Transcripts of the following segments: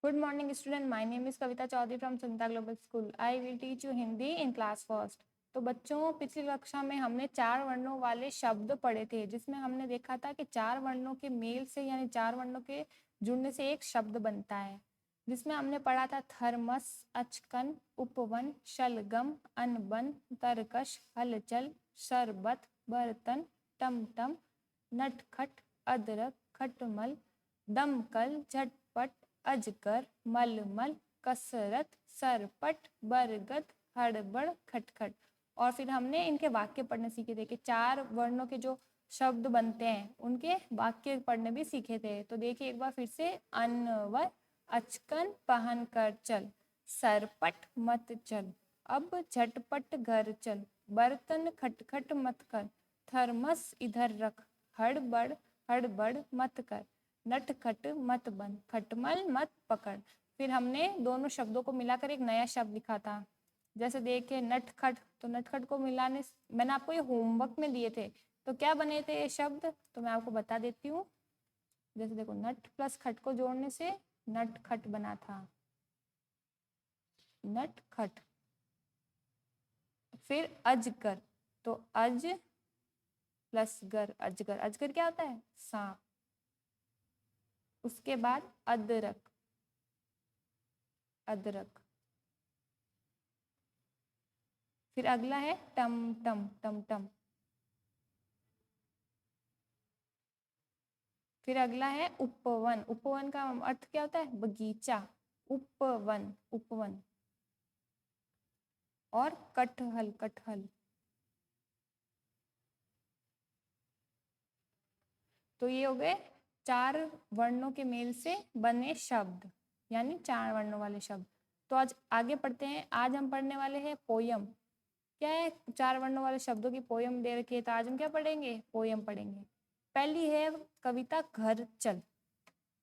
Good morning, student. My name is Kavita Chaudhary from Sunita Global School. I will teach you Hindi in class first. तो बच्चों, पिछली कक्षा में हमने 4 वर्णों वाले शब्द पढ़े थे, जिसमें हमने देखा था कि 4 वर्णों के मेल से यानी 4 वर्णों के जुड़ने से एक शब्द बनता है, जिसमें हमने पढ़ा था थर्मस, अचकन, उपवन, शलगम, अनबन, तरकश, हलचल, शरबत, बर्तन, टमटम, नटखट, अदरक, खटमल, दमकल, झटपट, अजगर, मलमल, कसरत, सरपट, बरगद, हड़बड़, खटखट। और फिर हमने इनके वाक्य पढ़ने सीखे थे कि 4 वर्णों के जो शब्द बनते हैं उनके वाक्य पढ़ने भी सीखे थे। तो देखिए एक बार फिर से, अनवर, अचकन पहन कर चल, सरपट मत चल, अब झटपट घर चल, बर्तन खटखट मत कर, थर्मस इधर रख, हड़बड़ हड़बड़ मत कर, नटखट मत बन, खटमल मत पकड़। फिर हमने दोनों शब्दों को मिलाकर एक नया शब्द लिखा था। जैसे देखिए नटखट, तो नटखट को मिलाने, मैंने आपको ये होमवर्क में दिए थे, तो क्या बने थे ये शब्द, तो मैं आपको बता देती हूँ। जैसे देखो, नट प्लस खट को जोड़ने से नटखट बना था, नटखट। फिर अजगर, तो अज प्लस गर, अजगर। अजगर क्या होता है? सांप। उसके बाद अदरक, अदरक। फिर अगला है टमटम, टमटम। फिर अगला है उपवन। उपवन का अर्थ क्या होता है? बगीचा, उपवन, उपवन। और कटहल, कटहल। तो ये हो गए 4 वर्णों के मेल से बने शब्द, यानी 4 वर्णों वाले शब्द। तो आज आगे पढ़ते हैं। आज हम पढ़ने वाले हैं पोयम। क्या है? 4 वर्णों वाले शब्दों की पोयम दे रखी है, तो आज हम क्या पढ़ेंगे? पोयम पढ़ेंगे। पहली है कविता घर चल।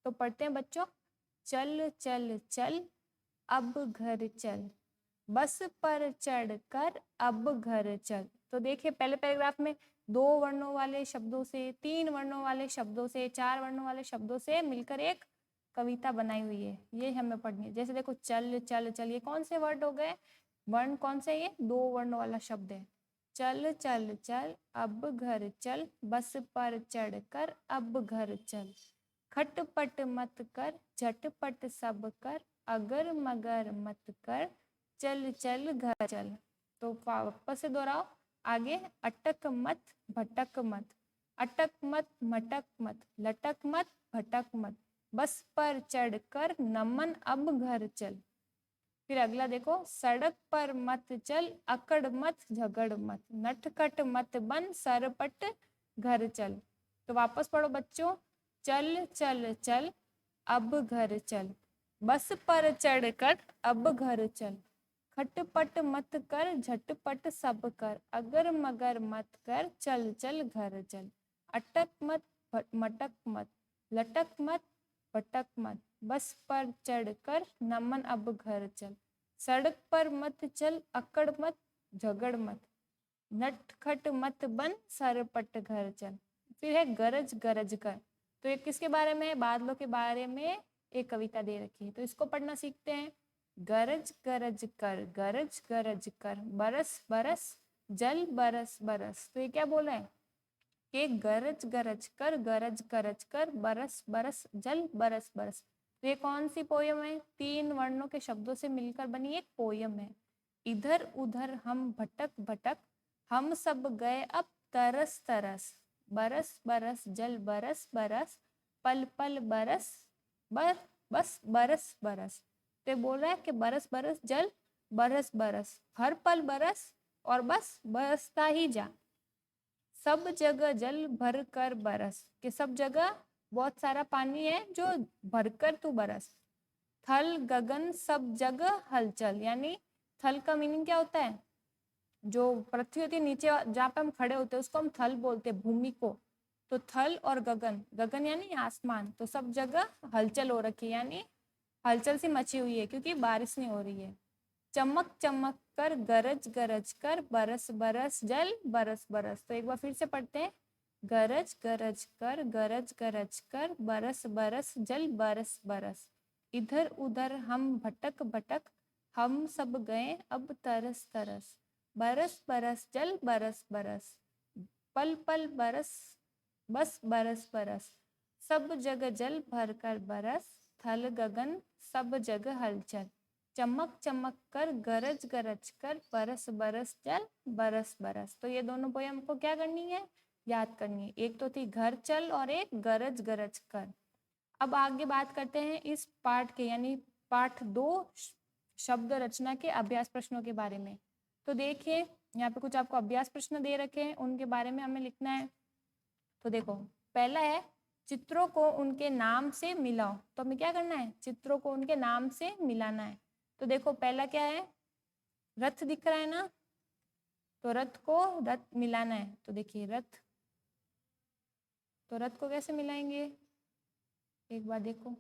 तो पढ़ते हैं बच्चों। चल चल चल अब घर चल, बस पर चढ़कर अब घर चल। तो देखिए पहले पैराग्राफ में 2 वर्णों वाले शब्दों से, 3 वर्णों वाले शब्दों से, 4 वर्णों वाले शब्दों से मिलकर एक कविता बनाई हुई है, ये हमें पढ़नी है। जैसे देखो, चल चल चल, ये कौन से वर्ड हो गए? वर्ण कौन से? ये 2 वर्णों वाला शब्द है। चल चल चल अब घर चल, बस पर चढ़कर अब घर चल, खटपट मत कर, झटपट सब कर, अगर मगर मत कर, चल चल घर चल। तो वापस से दोहराओ। आगे, अटक मत, भटक मत, अटक मत, मटक मत, लटक मत, भटक मत, बस पर चढ़कर नमन अब घर चल। फिर अगला देखो, सड़क पर मत चल, अकड़ मत, झगड़ मत, नटखट मत बन, सरपट घर चल। तो वापस पढ़ो बच्चों। चल चल चल अब घर चल, बस पर चढ़कर अब घर चल, खटपट मत कर, झटपट सब कर, अगर मगर मत कर, चल चल घर चल, अटक मत, मटक मत, लटक मत, भटक मत, बस पर चढ़कर नमन अब घर चल, सड़क पर मत चल, अकड़ मत, झगड़ मत, नटखट मत बन, सरपट घर चल। फिर है गरज गरज कर। तो ये किसके बारे में है? बादलों के बारे में एक कविता दे रखी है, तो इसको पढ़ना सीखते हैं। गरज गरज कर, गरज गरज कर, बरस बरस जल बरस बरस। तो ये क्या बोल रहे हैं कि गरज गरज कर, गरज गरज कर, बरस बरस जल बरस बरस। तो ये कौन सी पोयम है? 3 वर्णों के शब्दों से मिलकर बनी एक पोयम है। इधर उधर हम भटक भटक, हम सब गए अब तरस तरस, बरस बरस जल बरस बरस, पल पल बरस बस बरस बरस। तो बोल रहा है कि बरस बरस जल बरस बरस, हर पल बरस और बस बरसता ही जा, सब जगह जल भर कर बरस, कि सब जगह बहुत सारा पानी है जो भरकर तू बरस। थल गगन सब जगह हलचल, यानी थल का मीनिंग क्या होता है? जो पृथ्वी होती है नीचे जहाँ पे हम खड़े होते हैं उसको हम थल बोलते हैं, भूमि को। तो थल और गगन, गगन यानी आसमान, तो सब जगह हलचल हो रखी है, यानी हलचल सी मची हुई है क्योंकि बारिश नहीं हो रही है। चमक चमक कर, गरज गरज कर, बरस बरस जल बरस बरस। तो एक बार फिर से पढ़ते हैं। गरज गरज कर, गरज गरज कर, बरस बरस जल बरस बरस। इधर उधर हम भटक भटक, हम सब गए अब तरस तरस। बरस बरस जल बरस बरस, पल पल बरस बस बरस बरस। सब जग जल भर कर बरस, थल गगन सब जग हलचल। चमक चमक कर गरज गरज कर, बरस बरस जल बरस बरस। तो ये दोनों पोयम को क्या करनी है, याद करनी है। एक तो थी घर चल और एक गरज गरज कर। अब आगे बात करते हैं इस पाठ के यानी पाठ 2 शब्द रचना के अभ्यास प्रश्नों के बारे में। तो देखिए यहाँ पे कुछ आपको अभ्यास प्रश्न दे रखे हैं, उनके बारे में हमें लिखना है। तो देखो पहला है चित्रों को उनके नाम से मिलाओ। तो हमें क्या करना है, चित्रों को उनके नाम से मिलाना है। तो देखो पहला क्या है, रथ दिख रहा है ना, तो रथ को रथ मिलाना है। तो देखिए रथ, तो रथ को कैसे मिलाएंगे, एक बार देखो।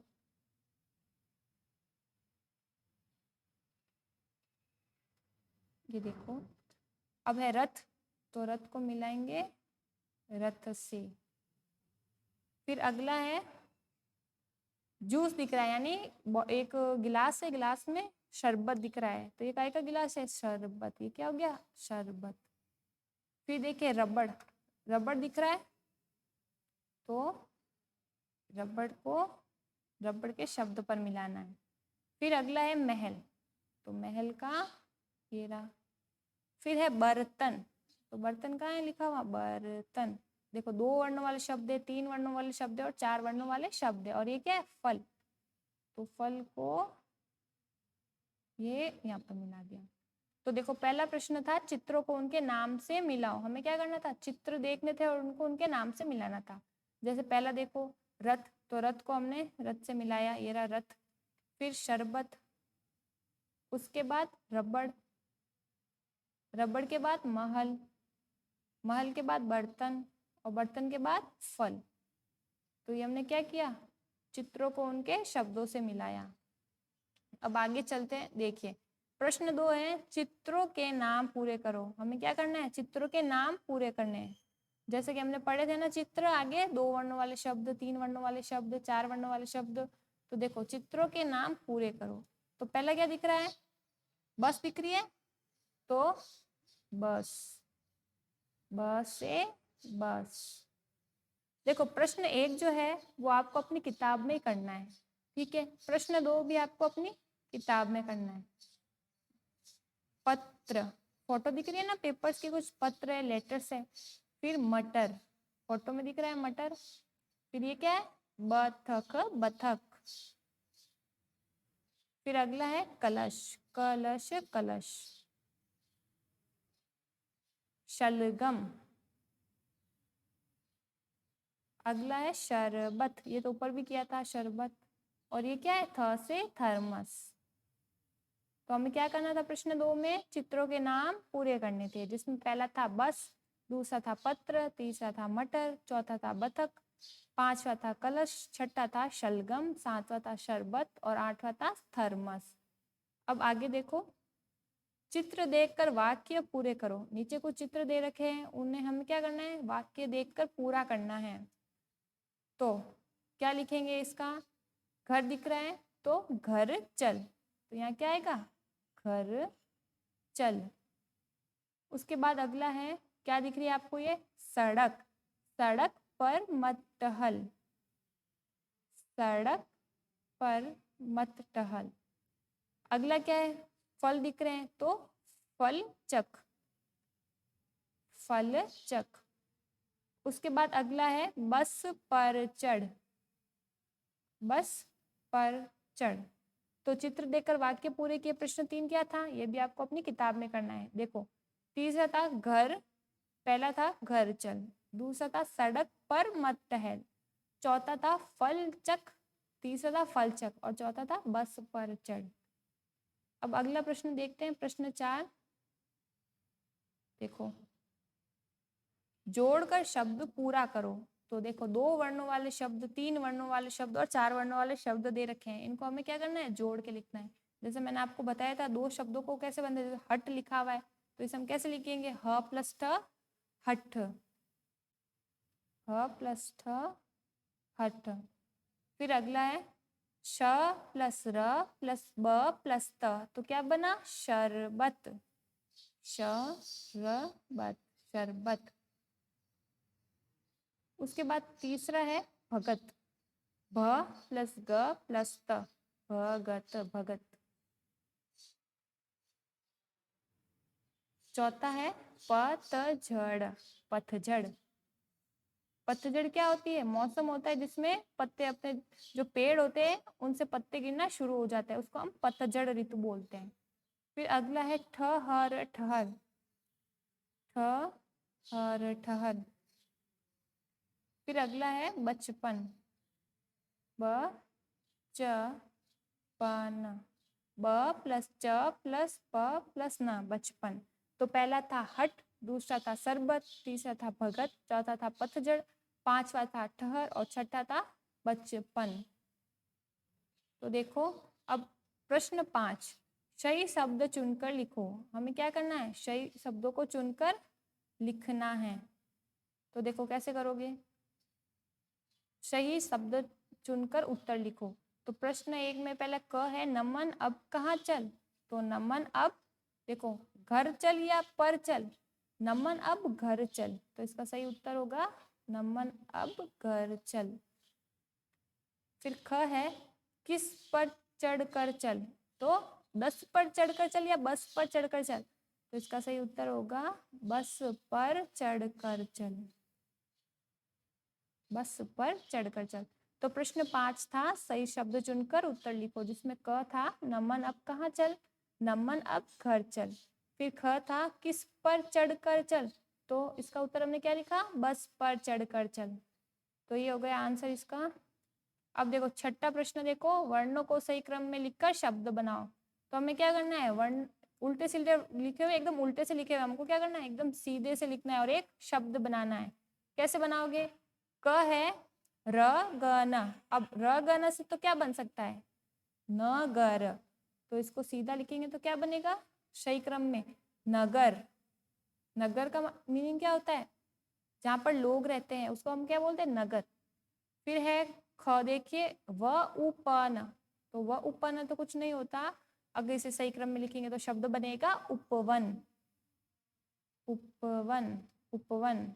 ये देखो अब है रथ, तो रथ को मिलाएंगे रथ से। फिर अगला है जूस दिख रहा है, यानी एक गिलास है, गिलास में शरबत दिख रहा है। तो ये काय का गिलास है, शरबत। ये क्या हो गया, शरबत। फिर देखिए रबड़, रबड़ दिख रहा है, तो रबड़ को रबड़ के शब्द पर मिलाना है। फिर अगला है महल, तो महल का ये रहा। फिर है बर्तन, तो बर्तन कहाँ है लिखा हुआ, बर्तन। देखो 2 वर्णों वाले शब्द है, 3 वर्णों वाले शब्द है और 4 वर्णों वाले शब्द है। और ये क्या है, फल। तो फल को ये यहाँ पर मिला दिया। तो देखो पहला प्रश्न था चित्रों को उनके नाम से मिलाओ। हमें क्या करना था, चित्र देखने थे और उनको उनके नाम से मिलाना था। जैसे पहला देखो रथ, तो रथ को हमने रथ से मिलाया, ये रहा रथ। फिर शरबत, उसके बाद रबड़, रबड़ के बाद महल, महल के बाद बर्तन और बर्तन के बाद फल। तो ये हमने क्या किया, चित्रों को उनके शब्दों से मिलाया। अब आगे चलते हैं, देखिए प्रश्न 2 है चित्रों के नाम पूरे करो। हमें क्या करना है, चित्रों के नाम पूरे करने हैं। जैसे कि हमने पढ़े थे ना चित्र, आगे 2 वर्णों वाले शब्द, 3 वर्णों वाले शब्द, 4 वर्णों वाले शब्द। तो देखो चित्रों के नाम पूरे करो। तो पहला क्या दिख रहा है, बस दिख रही है, तो बस, बस से बस। देखो प्रश्न 1 जो है वो आपको अपनी किताब में करना है, ठीक है। प्रश्न 2 भी आपको अपनी किताब में करना है। पत्र, फोटो दिख रही है ना, पेपर्स के कुछ पत्र है, लेटर्स है। फिर मटर, फोटो में दिख रहा है मटर। फिर ये क्या है, बतख, बतख। फिर अगला है कलश, कलश कलश। शलगम, अगला है शरबत, ये तो ऊपर भी किया था शरबत। और ये क्या है, थ से थर्मस। तो हमें क्या करना था प्रश्न 2 में, चित्रों के नाम पूरे करने थे, जिसमें पहला था बस, दूसरा था पत्र, तीसरा था मटर, चौथा था बतख, 5वां था कलश, 6वां था शलगम, 7वां था शरबत और 8वां था थर्मस। अब आगे देखो, चित्र देखकर वाक्य पूरे करो। नीचे कुछ चित्र दे रखे हैं, उन्हें हमें क्या करना है, वाक्य देखकर पूरा करना है। तो क्या लिखेंगे इसका, घर दिख रहा है तो घर चल, तो यहाँ क्या आएगा, घर चल। उसके बाद अगला है, क्या दिख रही है आपको, ये सड़क, सड़क पर मत टहल, सड़क पर मत टहल। अगला क्या है, फल दिख रहे हैं तो फल चख, फल चख। उसके बाद अगला है बस पर चढ़, बस पर चढ़। तो चित्र देखकर वाक्य पूरे किए। प्रश्न 3 क्या था, ये भी आपको अपनी किताब में करना है। देखो तीसरा था घर, पहला था घर चल, दूसरा था सड़क पर मत टहल, चौथा था फल चख, तीसरा था फल चख और चौथा था बस पर चढ़। अब अगला प्रश्न देखते हैं, प्रश्न 4। देखो जोड़कर शब्द पूरा करो। तो देखो 2 वर्णों वाले शब्द, 3 वर्णों वाले शब्द और 4 वर्णों वाले शब्द दे रखे हैं, इनको हमें क्या करना है, जोड़ के लिखना है। जैसे मैंने आपको बताया था 2 शब्दों को कैसे बनते हैं, हट लिखा हुआ है तो इसे हम कैसे लिखेंगे, ह प्लस ठ, हठ, ह प्लस ठ, हठ। फिर अगला है श प्लस र प्लस ब प्लस त, तो क्या बना शरबत। शरबत, शरबत। उसके बाद तीसरा है भगत, भ प्लस ग प्लस त, भगत, भगत। चौथा है पतझड़, पतझड़। पतझड़ क्या होती है, मौसम होता है जिसमें पत्ते अपने, जो पेड़ होते हैं उनसे पत्ते गिरना शुरू हो जाता है, उसको हम पतझड़ ऋतु बोलते हैं। फिर अगला है ठहर, ठहर, ठहर, ठहर। फिर अगला है बचपन, ब च पन, ब प्लस च प्लस प प्लस न, बचपन। तो पहला था हट, दूसरा था सरबत, तीसरा था भगत, चौथा था पतझड़, पांचवा था ठहर और छठा था बचपन। तो देखो अब प्रश्न 5, सही शब्द चुनकर लिखो। हमें क्या करना है, सही शब्दों को चुनकर लिखना है। तो देखो कैसे करोगे, सही शब्द चुनकर उत्तर लिखो। तो प्रश्न 1 में पहले क है, नमन अब कहाँ चल। तो नमन अब, देखो घर चल या पर चल, नमन अब घर चल, तो इसका सही उत्तर होगा नमन अब घर चल। फिर ख है, किस पर चढ़कर चल। तो 10 पर चढ़कर चल या बस पर चढ़कर चल, तो इसका सही उत्तर होगा बस पर चढ़कर चल, बस पर चढ़कर चल। तो प्रश्न 5 था, सही शब्द चुनकर उत्तर लिखो, जिसमें क था नमन अब कहाँ चल, नमन अब घर चल। फिर ख था किस पर चढ़कर चल, तो इसका उत्तर हमने क्या लिखा, बस पर चढ़कर चल। तो ये हो गया आंसर इसका। अब देखो छठा प्रश्न, देखो वर्णों को सही क्रम में लिखकर शब्द बनाओ। तो हमें क्या करना है, वर्ण उल्टे सीधे लिखे हुए, एकदम उल्टे से लिखे हुए, हमको क्या करना है, एकदम सीधे से लिखना है और एक शब्द बनाना है। कैसे बनाओगे, क है र ग न, अब र ग न से तो क्या बन सकता है, नगर, तो इसको सीधा लिखेंगे तो क्या बनेगा, सही क्रम में नगर। नगर का मीनिंग क्या होता है, जहाँ पर लोग रहते हैं उसको हम क्या बोलते हैं, नगर। फिर है ख, देखिए व उपन, तो व उपन तो कुछ नहीं होता, अगर इसे सही क्रम में लिखेंगे तो शब्द बनेगा उपवन, उपवन, उपवन।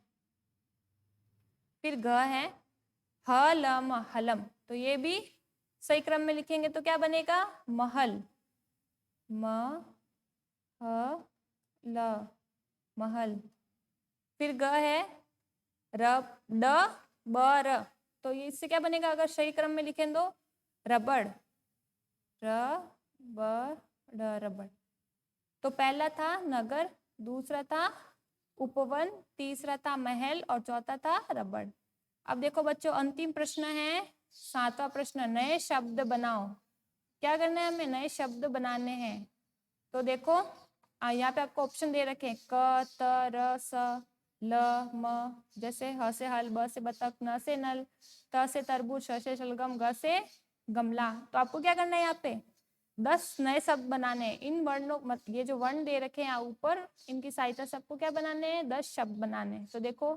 फिर ग है हलम, हलम, तो ये भी सही क्रम में लिखेंगे तो क्या बनेगा, महल, म ह ल, महल। फिर ग है र ड ब र, तो ये इससे क्या बनेगा, अगर सही क्रम में लिखें तो रबड़, र ब ड, रबड़। तो पहला था नगर, दूसरा था उपवन, तीसरा था महल और चौथा था रबड़। अब देखो बच्चों अंतिम प्रश्न है 7वां प्रश्न, नए शब्द बनाओ। क्या करना है, हमें नए शब्द बनाने हैं। तो देखो यहाँ पे आपको ऑप्शन दे रखे हैं, क त र स ल म, जैसे ह से हल, ब से बतख, न से नल, त से तरबूज, श से शलगम, ग से गमला। तो आपको क्या करना है, यहाँ पे 10 नए शब्द बनाने हैं। इन वर्णों, ये जो वर्ण दे रखे हैं यहाँ ऊपर, इनकी सहायता से आपको क्या बनाने हैं, 10 शब्द बनाने हैं। तो देखो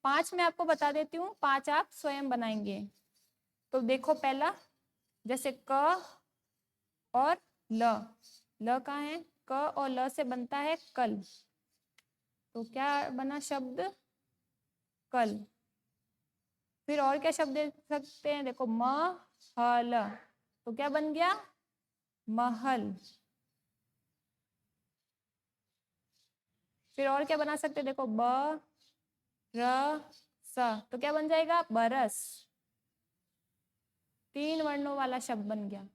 5 मैं आपको बता देती हूँ, 5 आप स्वयं बनाएंगे। तो देखो पहला, जैसे क और ल, ल कहाँ है, क और ल से बनता है कल, तो क्या बना शब्द कल। फिर और क्या शब्द दे सकते हैं, देखो म ह ल, तो क्या बन गया महल। फिर और क्या बना सकते हैं, देखो ब र स, तो क्या बन जाएगा बरस, 3 वर्णों वाला शब्द बन गया।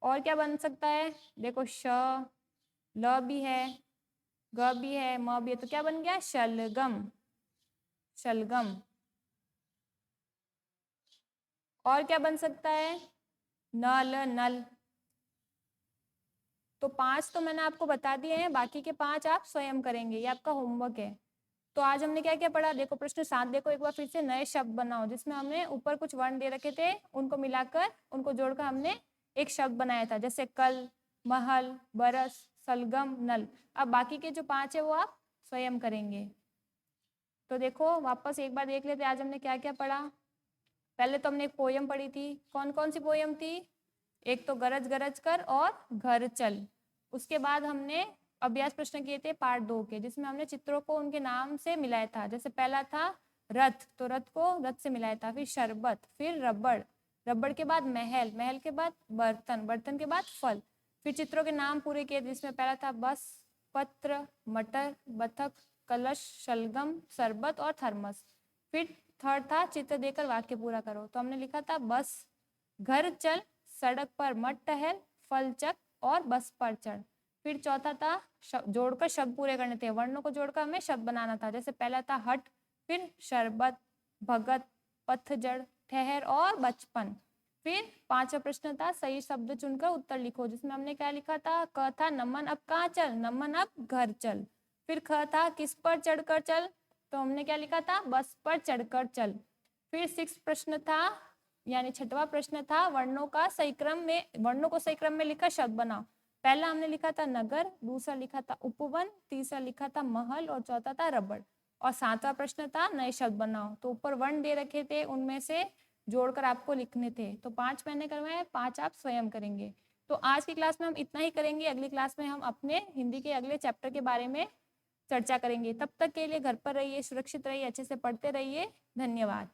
और क्या बन सकता है, देखो श, ल भी है, ग भी है, म भी है, तो क्या बन गया शलगम, शलगम। और क्या बन सकता है, नल, नल। तो 5 तो मैंने आपको बता दिए हैं, बाकी के 5 आप स्वयं करेंगे, ये आपका होमवर्क है। तो आज हमने क्या क्या पढ़ा, देखो प्रश्न 7 देखो एक बार फिर से, नए शब्द बनाओ, जिसमें हमने ऊपर कुछ वर्ण दे रखे थे, उनको मिलाकर, उनको जोड़कर हमने एक शब्द बनाया था, जैसे कल, महल, बरस, सलगम, नल। अब बाकी के जो 5 है वो आप स्वयं करेंगे। तो देखो वापस एक बार देख लेते आज हमने क्या क्या पढ़ा। पहले तो हमने एक पोयम पढ़ी थी, कौन कौन सी पोयम थी, एक तो गरज गरज कर और घर चल। उसके बाद हमने अभ्यास प्रश्न किए थे पार्ट 2 के, जिसमें हमने चित्रों को उनके नाम से मिलाया था। जैसे पहला था रथ, तो रथ को रथ से मिलाया था। फिर शरबत, फिर रबड़, रबड़ के बाद महल, महल के बाद बर्तन, बर्तन के बाद फल। फिर चित्रों के नाम पूरे किए, जिसमें पहला था बस, पत्र, मटर, बतख, कलश, शलगम, शरबत और थर्मस। फिर थर्ड था चित्र देकर वाक्य पूरा करो। तो हमने लिखा था बस, घर चल, सड़क पर मत टहल, फल चख और बस पर चढ़। फिर चौथा था जोड़कर शब्द पूरे करने थे, वर्णों को जोड़कर हमें शब्द बनाना था। जैसे पहला था हट, फिर शरबत, भगत, पतझड़, ठहर और बचपन। फिर पांचवा प्रश्न था सही शब्द चुनकर उत्तर लिखो, जिसमें हमने क्या लिखा था, क था नमन अब कहाँ चल, नमन अब घर चल। फिर ख था किस पर चढ़कर चल, तो हमने क्या लिखा था, बस पर चढ़कर चल। फिर 6 प्रश्न था, यानी छठवां प्रश्न था वर्णों का सही क्रम में, वर्णों को सही क्रम में लिखा शब्द बनाओ। पहला हमने लिखा था नगर, दूसरा लिखा था उपवन, तीसरा लिखा था महल और चौथा था रबड़। और 7वां प्रश्न था नए शब्द बनाओ। तो ऊपर वर्ण दे रखे थे, उनमें से जोड़कर आपको लिखने थे। तो 5 मैंने करवाए, 5 आप स्वयं करेंगे। तो आज की क्लास में हम इतना ही करेंगे। अगली क्लास में हम अपने हिंदी के अगले चैप्टर के बारे में चर्चा करेंगे। तब तक के लिए घर पर रहिए, सुरक्षित रहिए, अच्छे से पढ़ते रहिए। धन्यवाद।